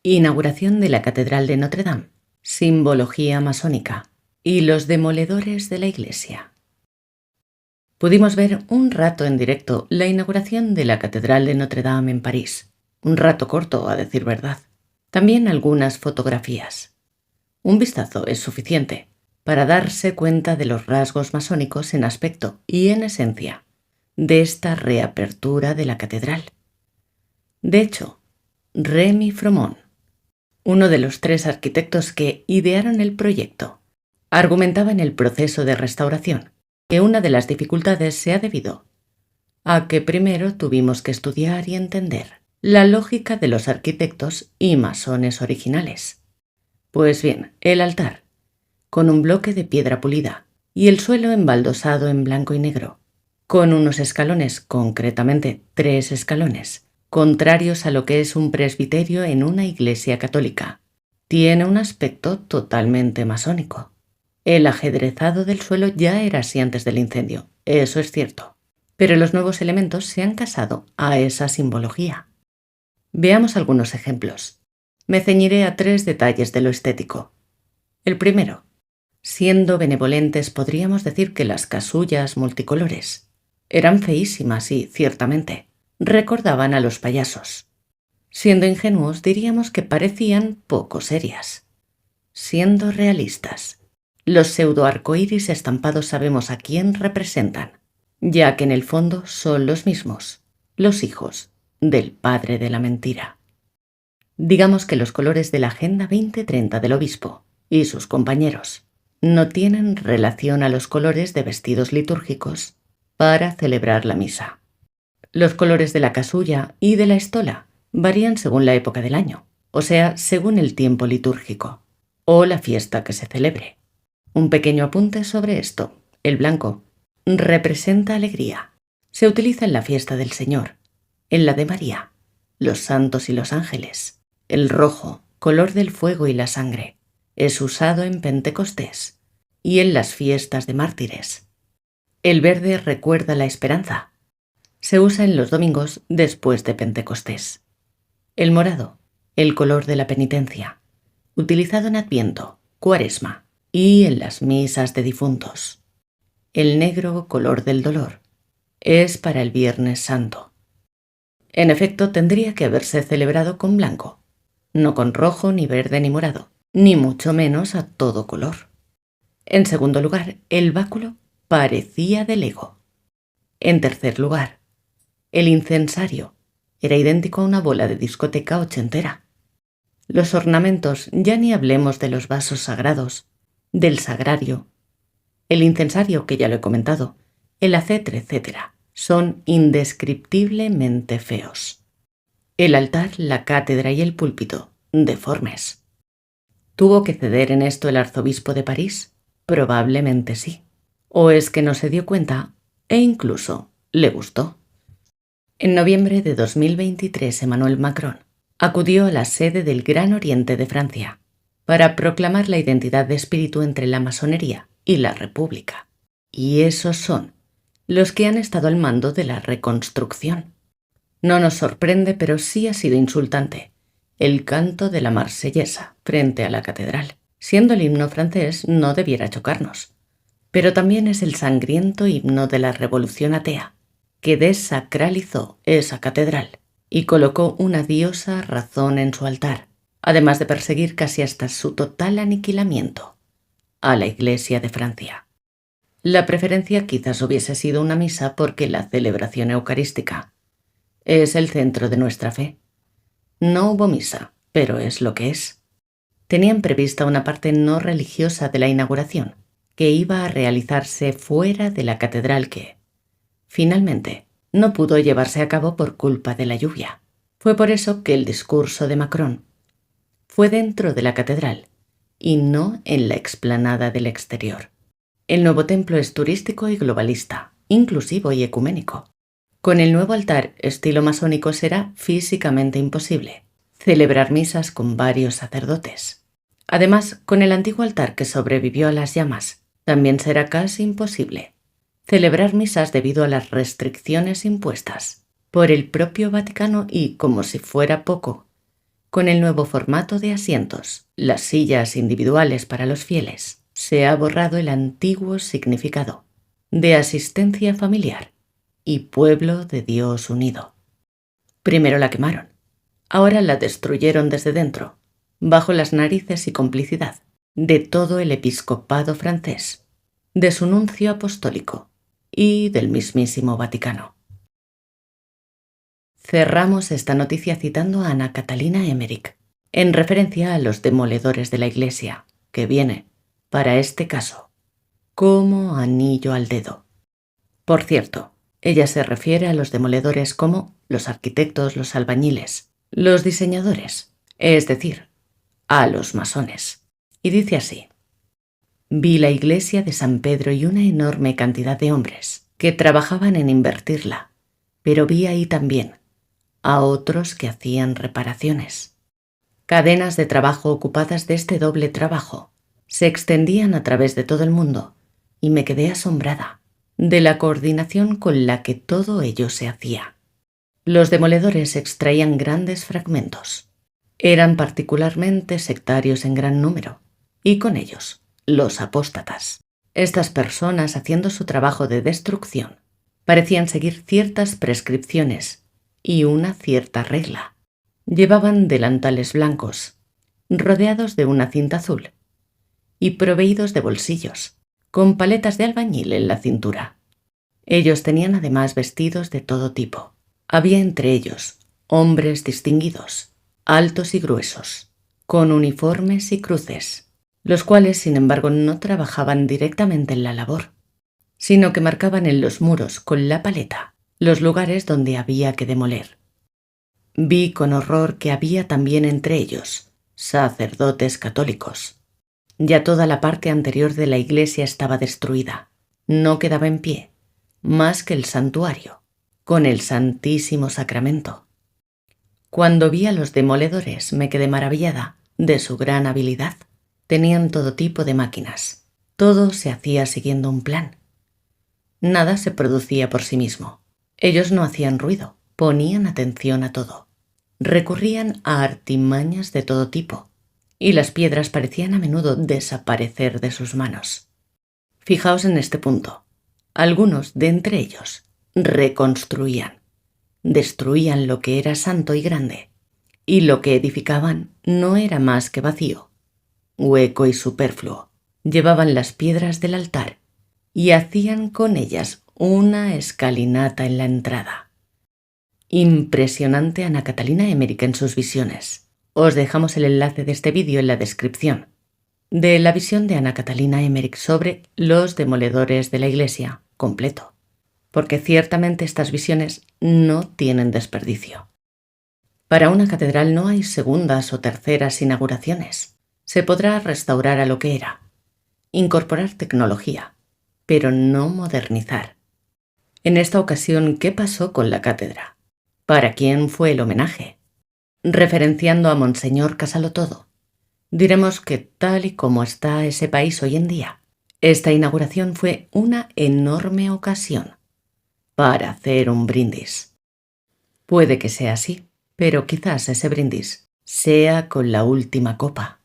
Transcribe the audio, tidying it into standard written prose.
Inauguración de la Catedral de Notre Dame, simbología masónica y los demoledores de la Iglesia. Pudimos ver un rato en directo la inauguración de la Catedral de Notre Dame en París. Un rato corto, a decir verdad. También algunas fotografías. Un vistazo es suficiente para darse cuenta de los rasgos masónicos en aspecto y en esencia de esta reapertura de la catedral. De hecho, Rémy Fromont, uno de los 3 arquitectos que idearon el proyecto, argumentaba en el proceso de restauración que una de las dificultades se ha debido a que primero tuvimos que estudiar y entender la lógica de los arquitectos y masones originales. Pues bien, el altar, con un bloque de piedra pulida y el suelo embaldosado en blanco y negro, con unos escalones, concretamente 3 escalones, contrarios a lo que es un presbiterio en una iglesia católica, tiene un aspecto totalmente masónico. El ajedrezado del suelo ya era así antes del incendio, eso es cierto, pero los nuevos elementos se han casado a esa simbología. Veamos algunos ejemplos. Me ceñiré a 3 detalles de lo estético. El primero, siendo benevolentes podríamos decir que las casullas multicolores eran feísimas y, ciertamente, recordaban a los payasos. Siendo ingenuos diríamos que parecían poco serias. Siendo realistas, los pseudo-arcoíris estampados sabemos a quién representan, ya que en el fondo son los mismos, los hijos del padre de la mentira. Digamos que los colores de la Agenda 2030 del obispo y sus compañeros no tienen relación a los colores de vestidos litúrgicos para celebrar la misa. Los colores de la casulla y de la estola varían según la época del año, o sea, según el tiempo litúrgico o la fiesta que se celebre. Un pequeño apunte sobre esto. El blanco representa alegría. Se utiliza en la fiesta del Señor, en la de María, los santos y los ángeles. El rojo, color del fuego y la sangre, es usado en Pentecostés y en las fiestas de mártires. El verde recuerda la esperanza. Se usa en los domingos después de Pentecostés. El morado, el color de la penitencia, utilizado en Adviento, Cuaresma y en las misas de difuntos. El negro, color del dolor, es para el Viernes Santo. En efecto, tendría que haberse celebrado con blanco, no con rojo, ni verde, ni morado, ni mucho menos a todo color. En segundo lugar, el báculo parecía de Lego. En tercer lugar, el incensario era idéntico a una bola de discoteca ochentera. Los ornamentos, ya ni hablemos de los vasos sagrados, del sagrario, el incensario, que ya lo he comentado, el acetre, etc., son indescriptiblemente feos. El altar, la cátedra y el púlpito, deformes. ¿Tuvo que ceder en esto el arzobispo de París? Probablemente sí. ¿O es que no se dio cuenta e incluso le gustó? En noviembre de 2023, Emmanuel Macron acudió a la sede del Gran Oriente de Francia para proclamar la identidad de espíritu entre la masonería y la República. Y esos son los que han estado al mando de la reconstrucción. No nos sorprende, pero sí ha sido insultante, el canto de la Marsellesa frente a la catedral. Siendo el himno francés no debiera chocarnos, pero también es el sangriento himno de la Revolución Atea, que desacralizó esa catedral y colocó una diosa razón en su altar, además de perseguir casi hasta su total aniquilamiento a la Iglesia de Francia. La preferencia quizás hubiese sido una misa porque la celebración eucarística es el centro de nuestra fe. No hubo misa, pero es lo que es. Tenían prevista una parte no religiosa de la inauguración, que iba a realizarse fuera de la catedral que, finalmente, no pudo llevarse a cabo por culpa de la lluvia. Fue por eso que el discurso de Macron fue dentro de la catedral y no en la explanada del exterior. El nuevo templo es turístico y globalista, inclusivo y ecuménico. Con el nuevo altar estilo masónico será físicamente imposible celebrar misas con varios sacerdotes. Además, con el antiguo altar que sobrevivió a las llamas, también será casi imposible celebrar misas debido a las restricciones impuestas por el propio Vaticano y, como si fuera poco, Con el nuevo formato de asientos, las sillas individuales para los fieles, se ha borrado el antiguo significado de asistencia familiar y pueblo de Dios unido. Primero la quemaron, ahora la destruyeron desde dentro, bajo las narices y complicidad de todo el episcopado francés, de su nuncio apostólico y del mismísimo Vaticano. Cerramos esta noticia citando a Ana Catalina Emmerich, en referencia a los demoledores de la Iglesia, que viene, para este caso, como anillo al dedo. Por cierto, ella se refiere a los demoledores como los arquitectos, los albañiles, los diseñadores, es decir, a los masones. Y dice así: vi la iglesia de San Pedro y una enorme cantidad de hombres que trabajaban en invertirla, pero vi ahí también a otros que hacían reparaciones. Cadenas de trabajo ocupadas de este doble trabajo se extendían a través de todo el mundo y me quedé asombrada de la coordinación con la que todo ello se hacía. Los demoledores extraían grandes fragmentos. Eran particularmente sectarios en gran número, y con ellos, los apóstatas. Estas personas, haciendo su trabajo de destrucción, parecían seguir ciertas prescripciones y una cierta regla. Llevaban delantales blancos, rodeados de una cinta azul, y proveídos de bolsillos, con paletas de albañil en la cintura. Ellos tenían además vestidos de todo tipo. Había entre ellos hombres distinguidos, altos y gruesos, con uniformes y cruces, los cuales, sin embargo, no trabajaban directamente en la labor, sino que marcaban en los muros con la paleta los lugares donde había que demoler. Vi con horror que había también entre ellos sacerdotes católicos. Ya toda la parte anterior de la iglesia estaba destruida. No quedaba en pie más que el santuario, con el Santísimo Sacramento. Cuando vi a los demoledores me quedé maravillada de su gran habilidad. Tenían todo tipo de máquinas. Todo se hacía siguiendo un plan. Nada se producía por sí mismo. Ellos no hacían ruido, ponían atención a todo. Recurrían a artimañas de todo tipo, y las piedras parecían a menudo desaparecer de sus manos. Fijaos en este punto. Algunos de entre ellos reconstruían, destruían lo que era santo y grande, y lo que edificaban no era más que vacío, hueco y superfluo. Llevaban las piedras del altar y hacían con ellas una escalinata en la entrada. Impresionante Ana Catalina Emmerich en sus visiones. Os dejamos el enlace de este vídeo en la descripción, de la visión de Ana Catalina Emmerich sobre los demoledores de la iglesia, completo, porque ciertamente estas visiones no tienen desperdicio. Para una catedral no hay segundas o terceras inauguraciones. Se podrá restaurar a lo que era, incorporar tecnología, pero no modernizar. En esta ocasión, ¿qué pasó con la cátedra? ¿Para quién fue el homenaje? Referenciando a Monseñor Casalotodo, diremos que tal y como está ese país hoy en día, esta inauguración fue una enorme ocasión para hacer un brindis. Puede que sea así, pero quizás ese brindis sea con la última copa.